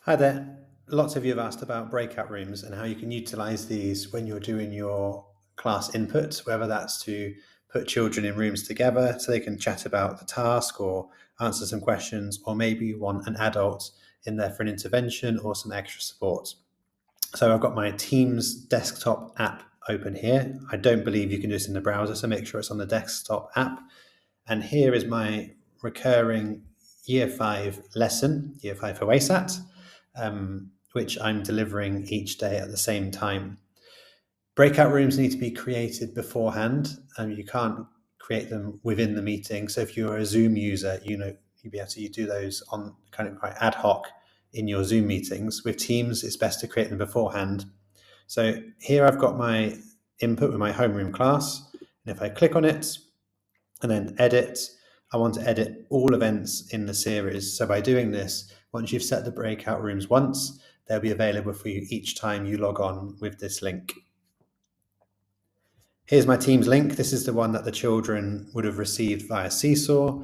Hi there. Lots of you have asked about breakout rooms and how you can utilize these when you're doing your class input, whether that's to put children in rooms together so they can chat about the task or answer some questions, or maybe you want an adult in there for an intervention or some extra support. So I've got my Teams desktop app open here. I don't believe you can do this in the browser, so make sure it's on the desktop app. And here is my recurring Year 5 lesson, Year 5 for WASAT, which I'm delivering each day at the same time. Breakout rooms need to be created beforehand, and you can't create them within the meeting. So if you're a Zoom user, you'll be able to do those on kind of quite ad hoc in your Zoom meetings. With Teams, it's best to create them beforehand. So here I've got my input with my homeroom class, and if I click on it and then edit, I want to edit all events in the series. So by doing this, once you've set the breakout rooms once, they'll be available for you each time you log on with this link. Here's my Teams link. This is the one that the children would have received via Seesaw.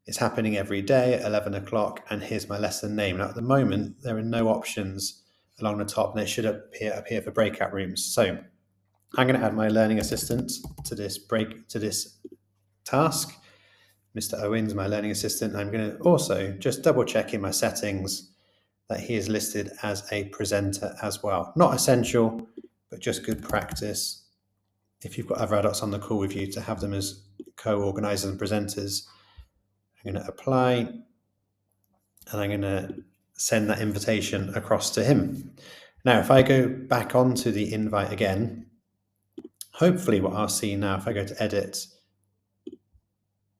It's happening every day at 11 o'clock, and here's my lesson name. Now, at the moment, there are no options along the top, and they should appear up here for breakout rooms. So I'm going to add my learning assistant to this task. Mr. Owens, my learning assistant. I'm going to also just double check in my settings that he is listed as a presenter as well. Not essential, but just good practice if you've got other adults on the call with you to have them as co-organisers and presenters. I'm going to apply, and I'm going to send that invitation across to him. Now, if I go back onto the invite again, hopefully what I'll see now, if I go to edit,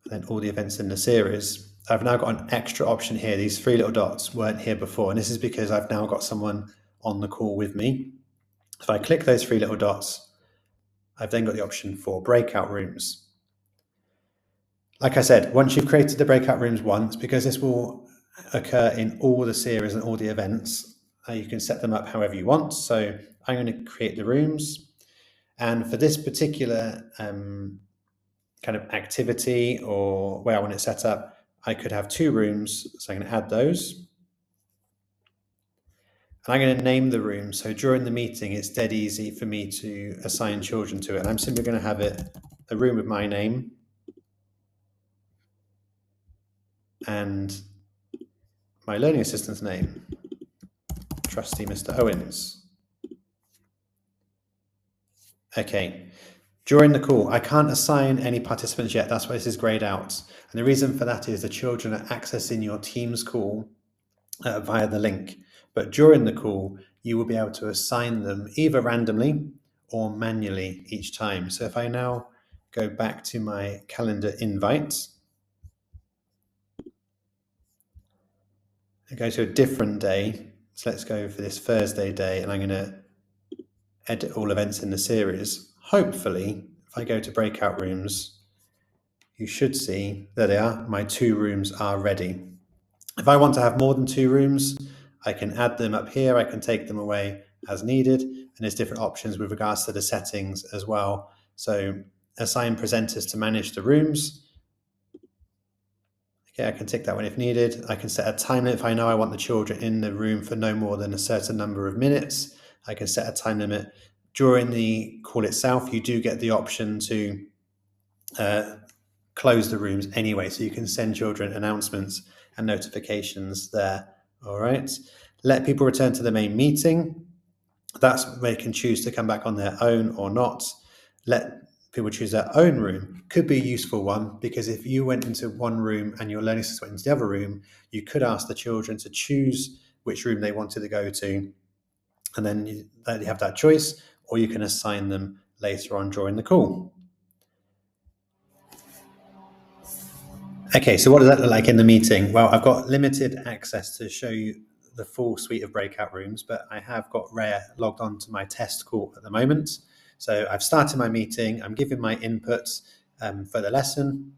then all the events in the series, I've now got an extra option here. These three little dots weren't here before, and this is because I've now got someone on the call with me. If I click those three little dots, I've then got the option for breakout rooms. Like I said, once you've created the breakout rooms once, because this will occur in all the series and all the events, you can set them up however you want. So I'm going to create the rooms. And for this particular kind of activity or where I want it set up, I could have two rooms. So I'm going to add those. And I'm going to name the room. So during the meeting, it's dead easy for me to assign children to it. And I'm simply going to have it a room with my name and my learning assistant's name, Trustee Mr. Owens. Okay. During the call, I can't assign any participants yet. That's why this is grayed out. And the reason for that is the children are accessing your Teams call via the link. But during the call, you will be able to assign them either randomly or manually each time. So if I now go back to my calendar invites, I go to a different day. So let's go for this Thursday day, and I'm going to edit all events in the series. Hopefully, if I go to breakout rooms, you should see, there they are, my two rooms are ready. If I want to have more than two rooms, I can add them up here, I can take them away as needed, and there's different options with regards to the settings as well. So assign presenters to manage the rooms. Okay, I can tick that one if needed. I can set a time limit if I know I want the children in the room for no more than a certain number of minutes. I can set a time limit. During the call itself, you do get the option to close the rooms anyway, so you can send children announcements and notifications there. All right. Let people return to the main meeting. That's where they can choose to come back on their own or not. Let people choose their own room. Could be a useful one, because if you went into one room and your learning assistant went into the other room, you could ask the children to choose which room they wanted to go to, and then you have that choice, or you can assign them later on during the call. Okay, so what does that look like in the meeting? Well, I've got limited access to show you the full suite of breakout rooms, but I have got Rhea logged on to my test call at the moment. So I've started my meeting, I'm giving my inputs for the lesson,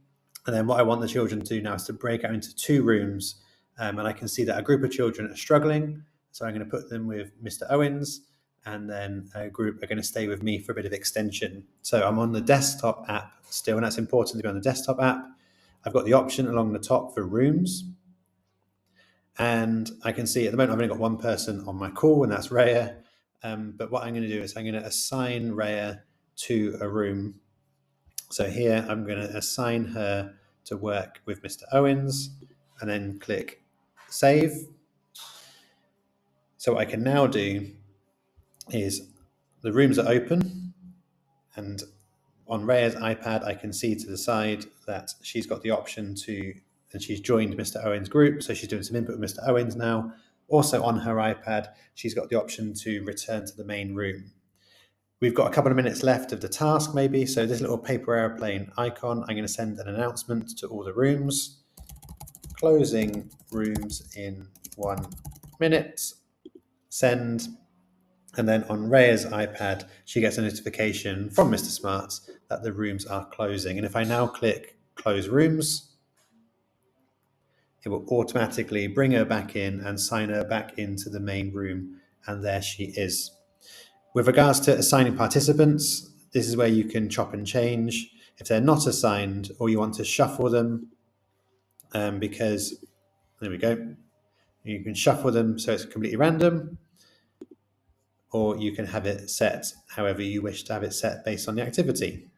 and then what I want the children to do now is to break out into two rooms, and I can see that a group of children are struggling, so I'm going to put them with Mr. Owens, and then a group are going to stay with me for a bit of extension. So I'm on the desktop app still, and that's important to be on the desktop app. I've got the option along the top for rooms, And I can see at the moment I've only got one person on my call, and that's Raya. But what I'm going to do is I'm going to assign Raya to a room. So here I'm going to assign her to work with Mr. Owens, and then click save. So what I can now do is the rooms are open, and on Raya's iPad I can see to the side that she's got the option to, and she's joined Mr. Owens' group, so she's doing some input with Mr. Owens now. Also on her iPad, she's got the option to return to the main room. We've got a couple of minutes left of the task maybe, so this little paper airplane icon, I'm going to send an announcement to all the rooms. Closing rooms in 1 minute. Send. And then on Raya's iPad, she gets a notification from Mr. Smarts that the rooms are closing. And if I now click close rooms, it will automatically bring her back in and sign her back into the main room. And there she is. With regards to assigning participants, this is where you can chop and change. If they're not assigned or you want to shuffle them, because there we go, you can shuffle them so it's completely random, or you can have it set however you wish to have it set based on the activity.